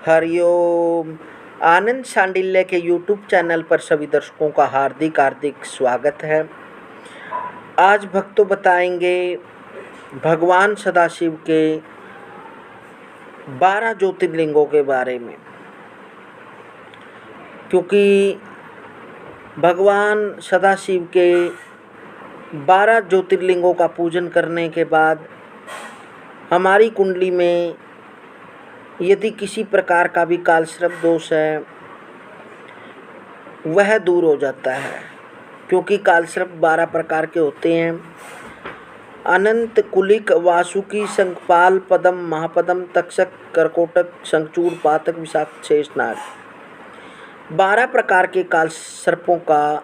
हरिओम। आनंद शांडिल्य के YouTube channel पर सभी दर्शकों का हार्दिक हार्दिक स्वागत है। आज भक्तों बताएंगे भगवान सदाशिव के 12 ज्योतिर्लिंगों के बारे में, क्योंकि भगवान सदाशिव के 12 ज्योतिर्लिंगों का पूजन करने के बाद हमारी कुंडली में यदि किसी प्रकार का भी कालसर्प दोष है वह दूर हो जाता है। क्योंकि कालसर्प 12 प्रकार के होते हैं: अनंत, कुलिक, वासुकी, शंखपाल, पद्म, महापद्म, तक्षक, करकोटक, शंखचूड़, पातक, विषाक्त, शेषनाग। 12 प्रकार के कालसर्पों का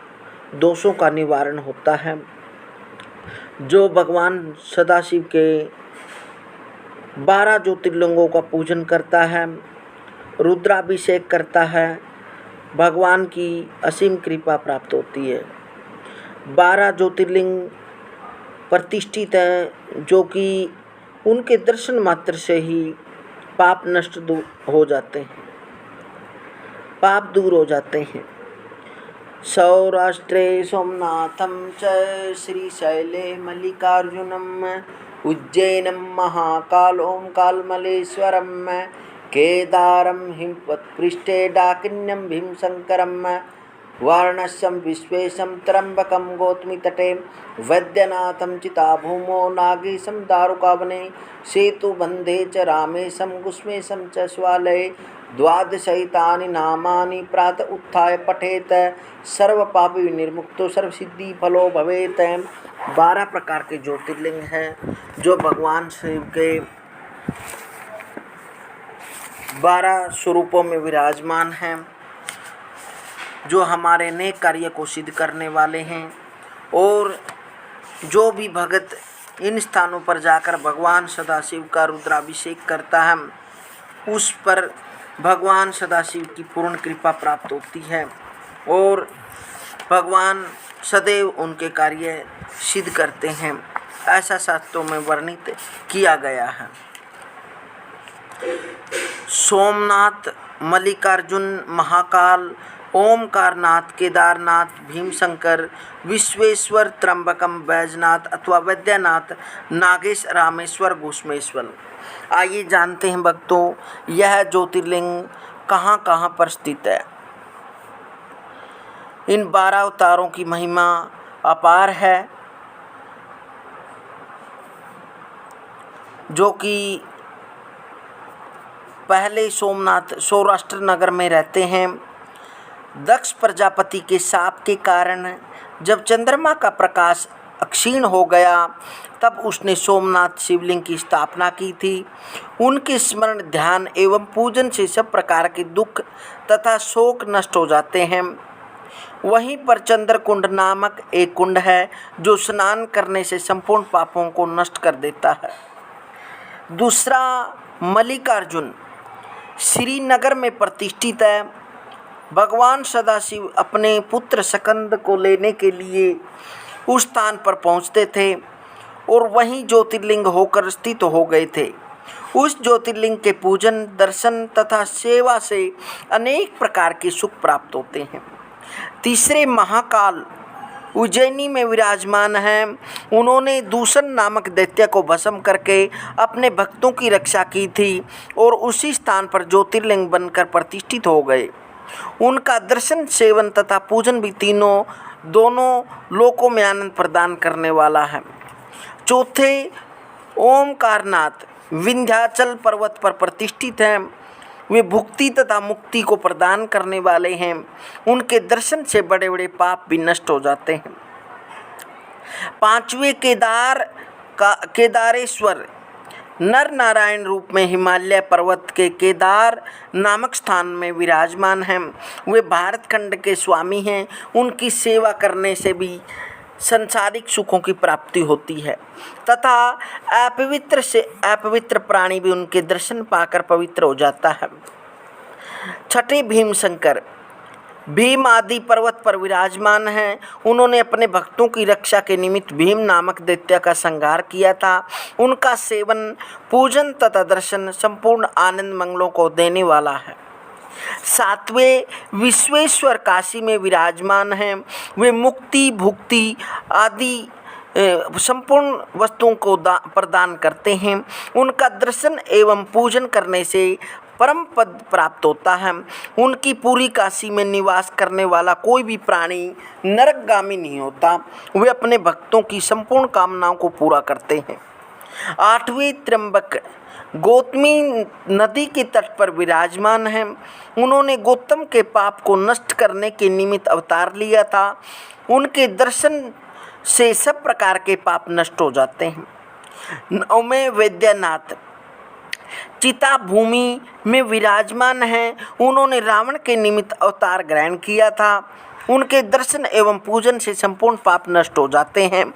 दोषों का निवारण होता है। जो भगवान सदाशिव के 12 ज्योतिर्लिंगों का पूजन करता है, रुद्राभिषेक करता है, भगवान की असीम कृपा प्राप्त होती है। 12 ज्योतिर्लिंग प्रतिष्ठित हैं, जो कि उनके दर्शन मात्र से ही पाप नष्ट हो जाते हैं, पाप दूर हो जाते हैं। सौराष्ट्रे सोमनाथम च श्रीशैले मल्लिकार्जुनम उज्जैनम महाकाल ओंकालमलेश्वरम केदारम हिमवत्पृष्ठे डाकिन्यम भीमशंकरम वाराणस्यम विश्वेशम त्र्यंबकम गौतमीतटे वैद्यनाथम चिताभूमो नागेशम दारुकावने सेतुबंधे च रामेशम गुस्मेशम च स्वालये द्वादशैतानि नामानि प्रातः उत्थाय पठेत सर्वपापी विनिर्मुक्तो सर्वसिद्धि फलो भवेत। 12 प्रकार के ज्योतिर्लिंग हैं जो भगवान शिव के 12 स्वरूपों में विराजमान हैं, जो हमारे नेक कार्य को सिद्ध करने वाले हैं। और जो भी भक्त इन स्थानों पर जाकर भगवान सदाशिव का रुद्राभिषेक करता है, उस पर भगवान सदाशिव की पूर्ण कृपा प्राप्त होती है और भगवान सदैव उनके कार्य सिद्ध करते हैं। ऐसा शास्त्रों में वर्णित किया गया है। सोमनाथ, मल्लिकार्जुन, महाकाल, ओमकारनाथ, केदारनाथ, भीमशंकर, विश्वेश्वर, त्र्यंबकम, बैजनाथ अथवा वैद्यनाथ, नागेश, रामेश्वर, घुश्मेश्वर। आइए जानते हैं भक्तों, यह ज्योतिर्लिंग कहाँ कहाँ पर स्थित है। इन 12 अवतारों की महिमा अपार है, जो कि पहले सोमनाथ सौराष्ट्र नगर में रहते हैं। दक्ष प्रजापति के शाप के कारण जब चंद्रमा का प्रकाश क्षीण हो गया, तब उसने सोमनाथ शिवलिंग की स्थापना की थी। उनके स्मरण, ध्यान एवं पूजन से सब प्रकार के दुख तथा शोक नष्ट हो जाते हैं। वहीं पर चंद्रकुंड नामक एक कुंड है, जो स्नान करने से संपूर्ण पापों को नष्ट कर देता है। दूसरा, मल्लिकार्जुन श्रीनगर में प्रतिष्ठित है। भगवान सदाशिव अपने पुत्र स्कंद को लेने के लिए उस स्थान पर पहुंचते थे और वहीं ज्योतिर्लिंग होकर स्थित हो गए थे। उस ज्योतिर्लिंग के पूजन, दर्शन तथा सेवा से अनेक प्रकार के सुख प्राप्त होते हैं। तीसरे, महाकाल उज्जैनी में विराजमान हैं। उन्होंने दूषण नामक दैत्य को भस्म करके अपने भक्तों की रक्षा की थी और उसी स्थान पर ज्योतिर्लिंग बनकर प्रतिष्ठित हो गए। उनका दर्शन, सेवन तथा पूजन भी दोनों लोकों में आनंद प्रदान करने वाला है। चौथे, ओमकारनाथ विंध्याचल पर्वत पर प्रतिष्ठित हैं। वे भुक्ति तथा मुक्ति को प्रदान करने वाले हैं। उनके दर्शन से बड़े बड़े पाप भी नष्ट हो जाते हैं। पांचवें, केदारेश्वर नर नारायण रूप में हिमालय पर्वत के केदार नामक स्थान में विराजमान हैं। वे भारत खंड के स्वामी हैं। उनकी सेवा करने से भी संसारिक सुखों की प्राप्ति होती है तथा अपवित्र प्राणी भी उनके दर्शन पाकर पवित्र हो जाता है। छठे, भीमशंकर भीम आदि पर्वत पर विराजमान हैं। उन्होंने अपने भक्तों की रक्षा के निमित्त भीम नामक दैत्य का संहार किया था। उनका सेवन, पूजन तथा दर्शन संपूर्ण आनंद मंगलों को देने वाला है। सातवें विश्वेश्वर काशी में विराजमान हैं। वे मुक्ति, भुक्ति आदि संपूर्ण वस्तुओं को प्रदान करते हैं। उनका दर्शन एवं पूजन करने से परम पद प्राप्त होता है। उनकी पूरी काशी में निवास करने वाला कोई भी प्राणी नरकगामी नहीं होता। वे अपने भक्तों की संपूर्ण कामनाओं को पूरा करते हैं। आठवें त्र्यंबक गौतमी नदी के तट पर विराजमान हैं। उन्होंने गौतम के पाप को नष्ट करने के निमित्त अवतार लिया था। उनके दर्शन से सब प्रकार के पाप नष्ट हो जाते हैं। नौवें वैद्यनाथ चिता भूमि में विराजमान हैं। उन्होंने रावण के निमित्त अवतार ग्रहण किया था। उनके दर्शन एवं पूजन से संपूर्ण पाप नष्ट हो जाते हैं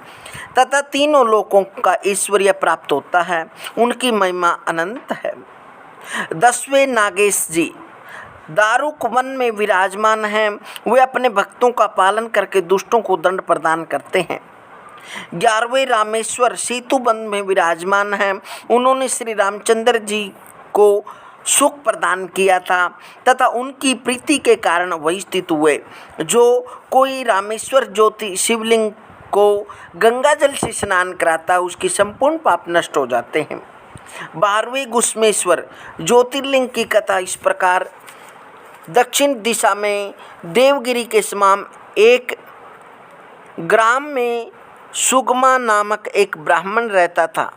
तथा तीनों लोकों का ऐश्वर्य प्राप्त होता है। उनकी महिमा अनंत है। 10वें नागेश जी दारुक वन में विराजमान हैं। वे अपने भक्तों का पालन करके दुष्टों को दंड प्रदान करते हैं। 11वें रामेश्वर सेतुबंध में विराजमान हैं। उन्होंने श्री रामचंद्र जी को सुख प्रदान किया था तथा उनकी प्रीति के कारण वही स्थित हुए। जो कोई रामेश्वर ज्योति शिवलिंग को गंगा जल से स्नान कराता है, उसकी संपूर्ण पाप नष्ट हो जाते हैं। 12वें गुस्मेश्वर ज्योतिर्लिंग की कथा इस प्रकार। दक्षिण दिशा में देवगिरी के समान एक ग्राम में सुगमा नामक एक ब्राह्मण रहता था।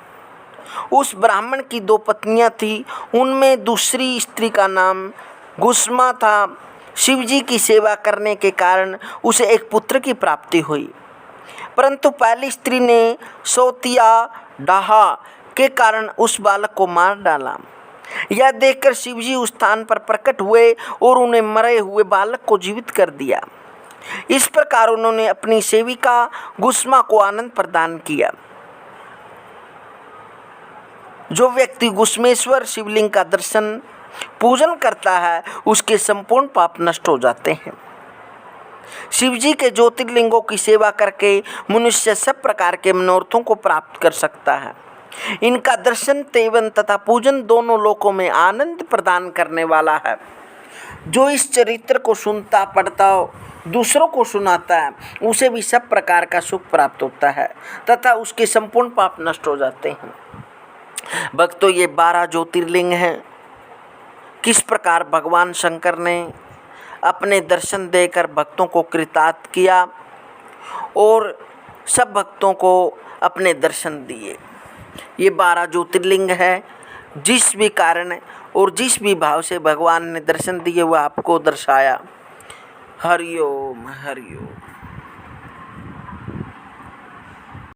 उस ब्राह्मण की 2 पत्नियां थीं। उनमें दूसरी स्त्री का नाम गुस्मा था। शिवजी की सेवा करने के कारण उसे एक पुत्र की प्राप्ति हुई, परंतु पहली स्त्री ने सौतिया डाहा के कारण उस बालक को मार डाला। यह देखकर शिवजी उस स्थान पर प्रकट हुए और उन्हें मरे हुए बालक को जीवित कर दिया। इस प्रकार उन्होंने अपनी सेविका गुस्मा को आनंद प्रदान किया। जो व्यक्ति गुस्मेश्वर शिवलिंग का दर्शन पूजन करता है, उसके संपूर्ण पाप नष्ट हो जाते हैं। शिवजी के ज्योतिर्लिंगों की सेवा करके मनुष्य सब प्रकार के मनोरथों को प्राप्त कर सकता है। इनका दर्शन, सेवन तथा पूजन दोनों लोकों में आनंद प्रदान करने वाला है। जो इस चरित्र को सुनता, पढ़ता, दूसरों को सुनाता है, उसे भी सब प्रकार का सुख प्राप्त होता है तथा उसके संपूर्ण पाप नष्ट हो जाते हैं। भक्तों, ये 12 ज्योतिर्लिंग हैं। किस प्रकार भगवान शंकर ने अपने दर्शन देकर भक्तों को कृतार्थ किया और सब भक्तों को अपने दर्शन दिए। ये 12 ज्योतिर्लिंग है। जिस भी कारण और जिस भी भाव से भगवान ने दर्शन दिए, वह आपको दर्शाया। हरि ओम, हरि ओम।